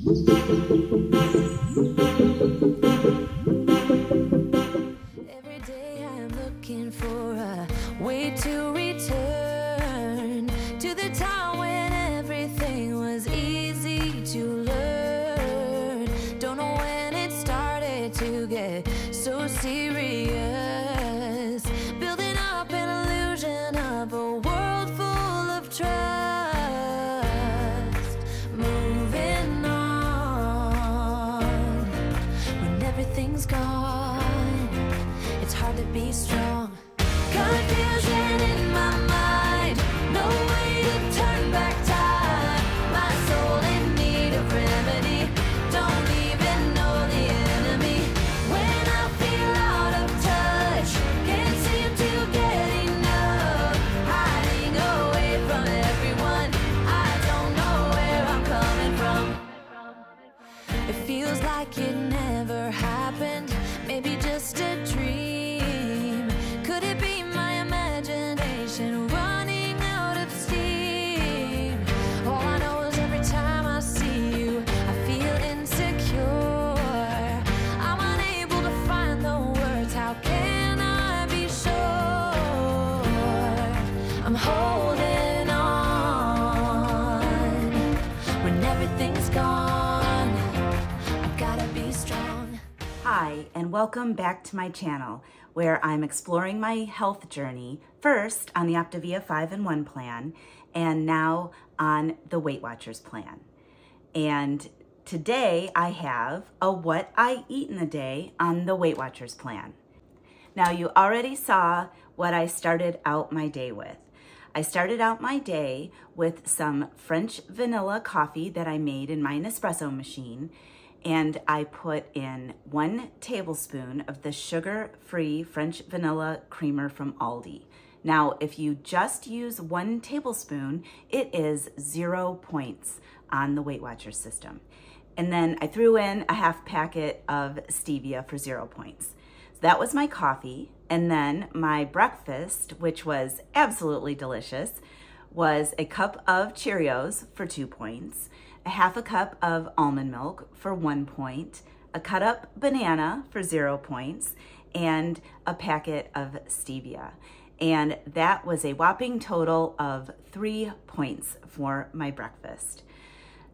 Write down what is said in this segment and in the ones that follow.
Every day I'm looking for a way to return to the time when everything was easy to learn. Don't know when it started to get so serious, building up an illusion of a world full of trust, moving on when everything's gone. It's hard to be strong. Confusion in my mind, no way to turn back time. My soul in need of remedy, don't even know the enemy. When I feel out of touch, can't seem to get enough, hiding away from everyone, I don't know where I'm coming from. It feels like it never happened, maybe just a dream. Could it be my imagination running out of steam? All I know is every time I see you, I feel insecure. I'm unable to find the words, how can I be sure? I'm holding on when everything's gone. I've gotta be strong. Hi, and welcome back to my channel, where I'm exploring my health journey, first on the Optavia 5-in-1 plan, and now on the Weight Watchers plan. And today I have a what I eat in a day on the Weight Watchers plan. Now, you already saw what I started out my day with. I started out my day with some French vanilla coffee that I made in my Nespresso machine, and I put in 1 tablespoon of the sugar-free French vanilla creamer from Aldi. Now, if you just use 1 tablespoon, it is 0 points on the Weight Watchers system. And then I threw in a half packet of stevia for 0 points. So that was my coffee. And then my breakfast, which was absolutely delicious, was a cup of Cheerios for 2 points, a half a cup of almond milk for 1 point, a cut up banana for 0 points, and a packet of stevia. And that was a whopping total of 3 points for my breakfast.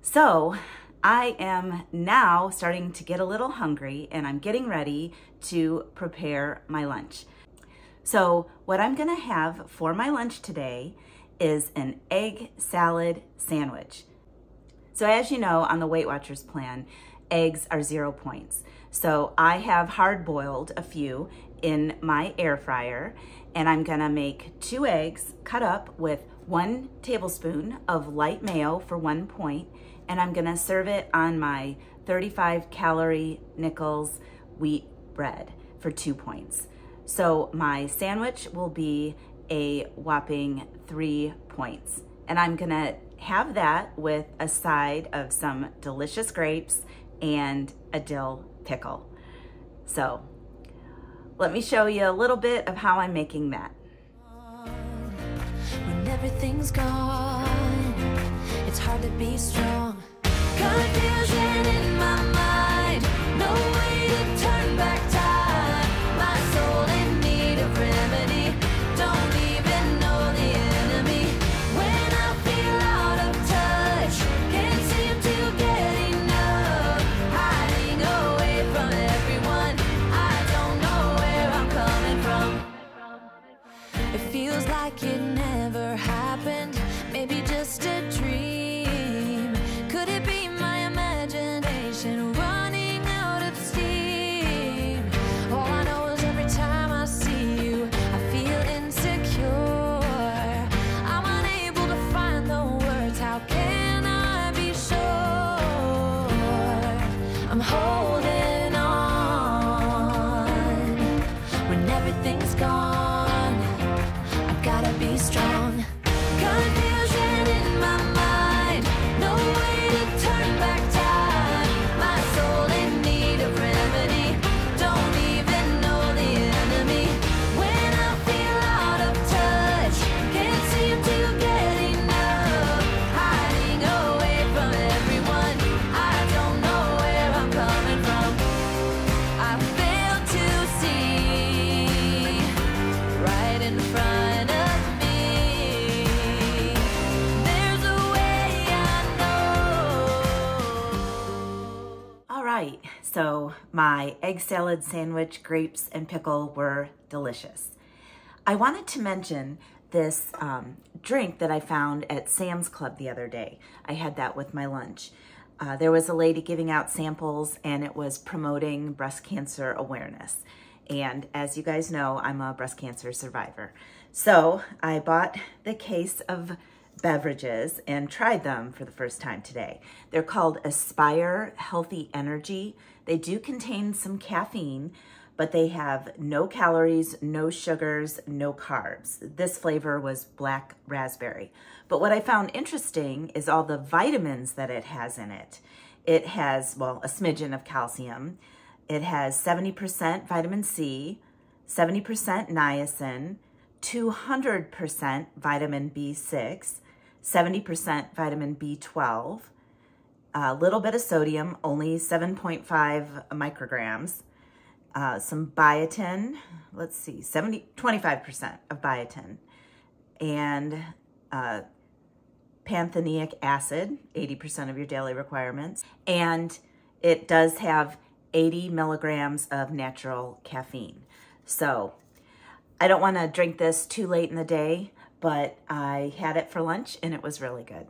So I am now starting to get a little hungry, and I'm getting ready to prepare my lunch. So what I'm gonna have for my lunch today is an egg salad sandwich. So as you know, on the Weight Watchers plan, eggs are 0 points. So I have hard boiled a few in my air fryer, and I'm gonna make 2 eggs cut up with 1 tablespoon of light mayo for 1 point, and I'm gonna serve it on my 35 calorie Nichols wheat bread for 2 points. So my sandwich will be a whopping 3 points. And I'm gonna have that with a side of some delicious grapes and a dill pickle. So let me show you a little bit of how I'm making that. When everything's gone, it's hard to be strong. Confusion in my mind, no way to turn back time. My soul in need of remedy, don't even know the enemy. When I feel out of touch, can't seem to get enough, hiding away from everyone, I don't know where I'm coming from. It feels like it never happened, maybe just a dream. Could it be my imagination So my egg salad sandwich, grapes and pickle were delicious. I wanted to mention this drink that I found at Sam's Club the other day. I had that with my lunch. There was a lady giving out samples and it was promoting breast cancer awareness. And as you guys know, I'm a breast cancer survivor. So I bought the case of beverages and tried them for the first time today. They're called Aspire Healthy Energy. They do contain some caffeine, but they have no calories, no sugars, no carbs. This flavor was black raspberry. But what I found interesting is all the vitamins that it has in it. It has, well, a smidgen of calcium. It has 70% vitamin C, 70% niacin, 200% vitamin B6, 70% vitamin B12, a little bit of sodium, only 7.5 micrograms, some biotin, let's see, 25% of biotin, and pantothenic acid, 80% of your daily requirements, and it does have 80 milligrams of natural caffeine. So I don't want to drink this too late in the day, but I had it for lunch and it was really good.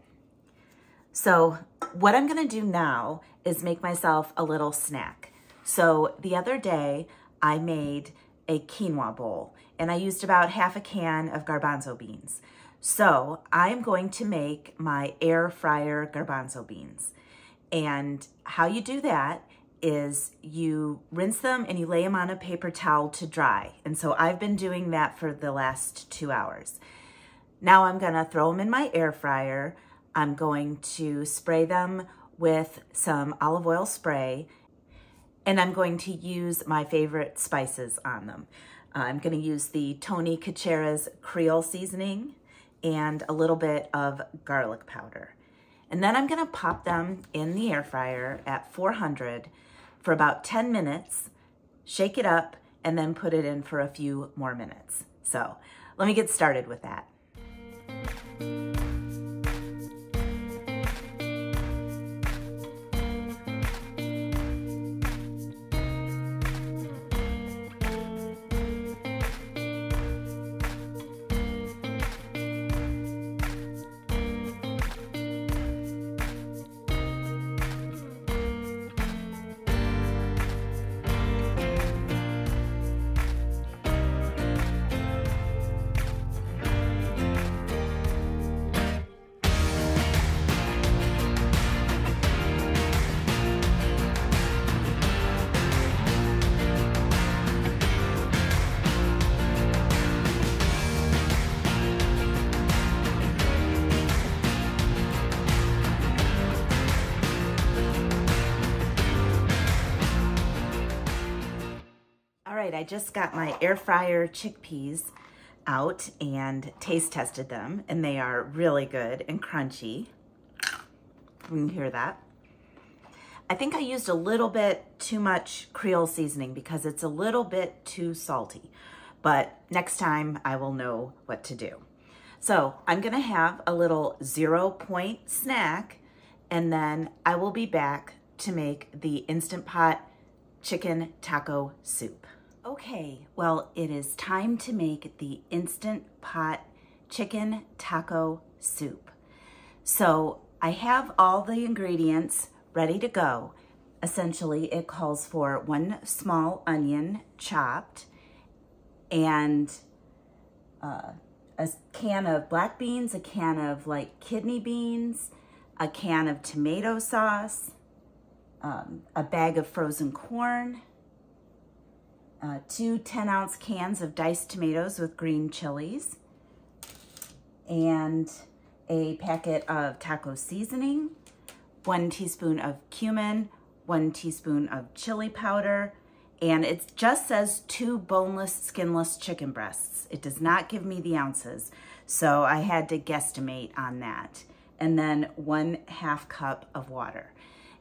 So what I'm going to do now is make myself a little snack. So the other day I made a quinoa bowl and I used about half a can of garbanzo beans. So I'm going to make my air fryer garbanzo beans. And how you do that is you rinse them and you lay them on a paper towel to dry. And so I've been doing that for the last 2 hours. Now I'm gonna throw them in my air fryer. I'm going to spray them with some olive oil spray, and I'm going to use my favorite spices on them. I'm gonna use the Tony Caceres Creole seasoning and a little bit of garlic powder. And then I'm gonna pop them in the air fryer at 400 for about 10 minutes, shake it up, and then put it in for a few more minutes. So let me get started with that. I just got my air fryer chickpeas out and taste tested them, and they are really good and crunchy. You can hear that. I think I used a little bit too much Creole seasoning because it's a little bit too salty, but next time I will know what to do. So I'm gonna have a little 0-point snack, and then I will be back to make the Instant Pot chicken taco soup. Okay, well, it is time to make the Instant Pot chicken taco soup. So I have all the ingredients ready to go. Essentially, it calls for 1 small onion chopped and a can of black beans, a can of like kidney beans, a can of tomato sauce, a bag of frozen corn, 2 10-ounce cans of diced tomatoes with green chilies, and a packet of taco seasoning, 1 teaspoon of cumin, 1 teaspoon of chili powder, and it just says 2 boneless, skinless chicken breasts. It does not give me the ounces, so I had to guesstimate on that. And then 1/2 cup of water.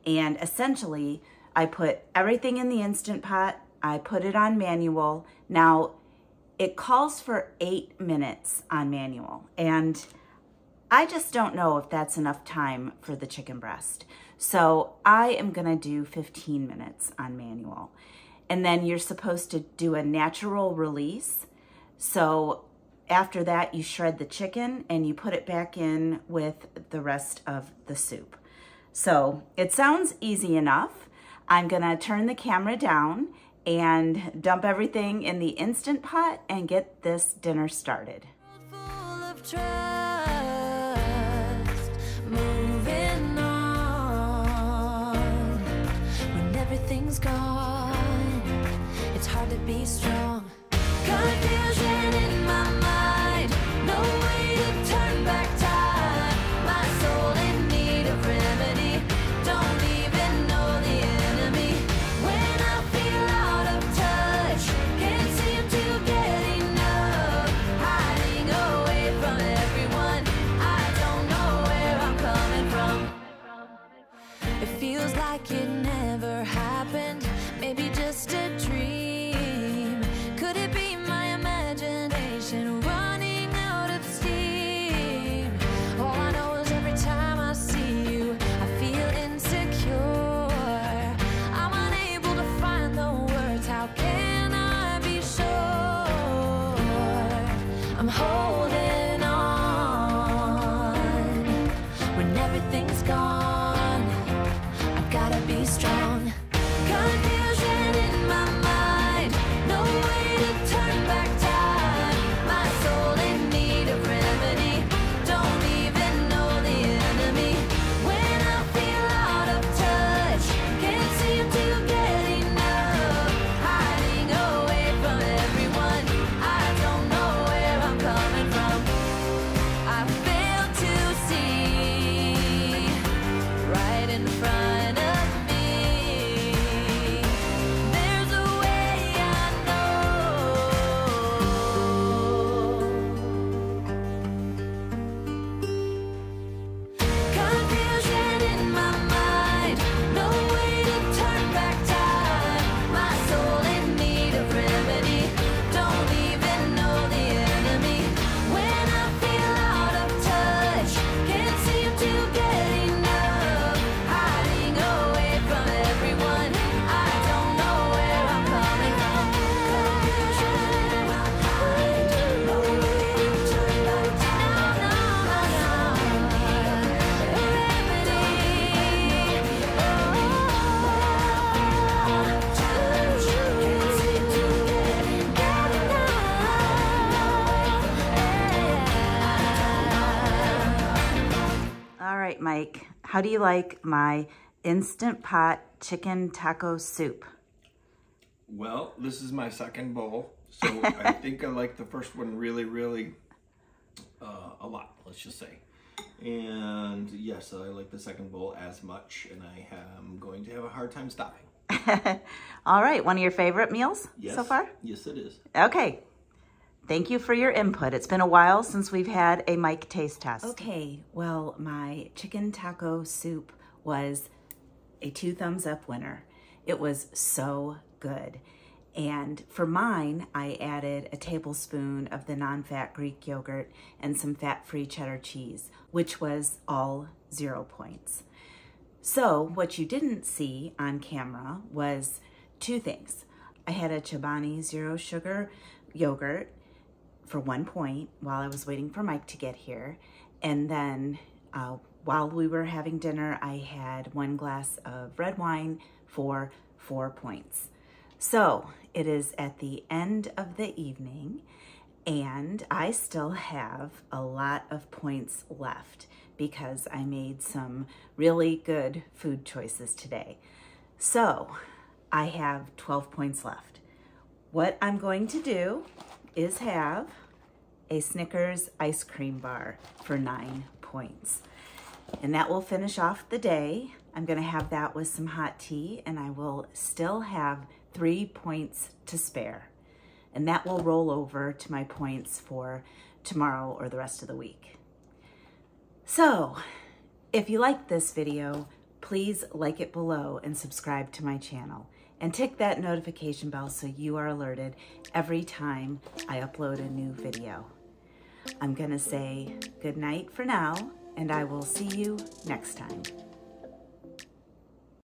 And essentially, I put everything in the Instant Pot. I put it on manual. Now, it calls for 8 minutes on manual, and I just don't know if that's enough time for the chicken breast. So I am gonna do 15 minutes on manual. And then you're supposed to do a natural release. So after that, you shred the chicken and you put it back in with the rest of the soup. So it sounds easy enough. I'm gonna turn the camera down and dump everything in the Instant Pot and get this dinner started. Full of trust, moving on. When everything's gone, it's hard to be strong. Confusion in my mind, no way to turn back time. My soul in need of remedy, don't even know the enemy. When I feel out of touch, can't seem to get enough. Hiding away from everyone, I don't know where I'm coming from. It feels like it never happened, maybe just a dream. Could it be my imagination running out of steam? All I know is every time I see you, I feel insecure. I'm unable to find the words, how can I be sure? I'm holding on. When everything's gone, I've gotta be strong. Confusion in my mind, no way to turn back time. My soul in need of remedy, don't even know the enemy. When I feel out of touch, can't seem to get enough. Hiding away from everyone, I don't know where I'm coming from. I fail to see right in front of me. There's a way I know. Confusion in my mind, no way to turn back time. My soul in need of remedy, don't even know the enemy. When I feel out of touch, can't seem to get enough. Hiding away from everyone, I don't know where I'm coming from. Confusion in my mind, no way to turn back time. My soul in need of remedy, can't seem to get enough. All right, Mike, how do you like my Instant Pot chicken taco soup? Well, this is my second bowl, so I think I like the first one really a lot, let's just say. And yes, I like the second bowl as much, and I am going to have a hard time stopping. All right, one of your favorite meals Yes. so far? Yes, it is. Okay. Thank you for your input. It's been a while since we've had a Mike taste test. Okay, well, my chicken taco soup was a 2 thumbs up winner. It was so good. And for mine, I added a tablespoon of the non-fat Greek yogurt and some fat-free cheddar cheese, which was all 0 points. So what you didn't see on camera was 2 things. I had a Chobani 0 sugar yogurt for 1 point while I was waiting for Mike to get here. And then while we were having dinner, I had 1 glass of red wine for 4 points. So it is at the end of the evening and I still have a lot of points left because I made some really good food choices today. So I have 12 points left. What I'm going to do is have a Snickers ice cream bar for 9 points. And that will finish off the day. I'm gonna have that with some hot tea and I will still have 3 points to spare. And that will roll over to my points for tomorrow or the rest of the week. So, if you liked this video, please like it below and subscribe to my channel. And tick that notification bell so you are alerted every time I upload a new video. I'm gonna say good night for now, and I will see you next time.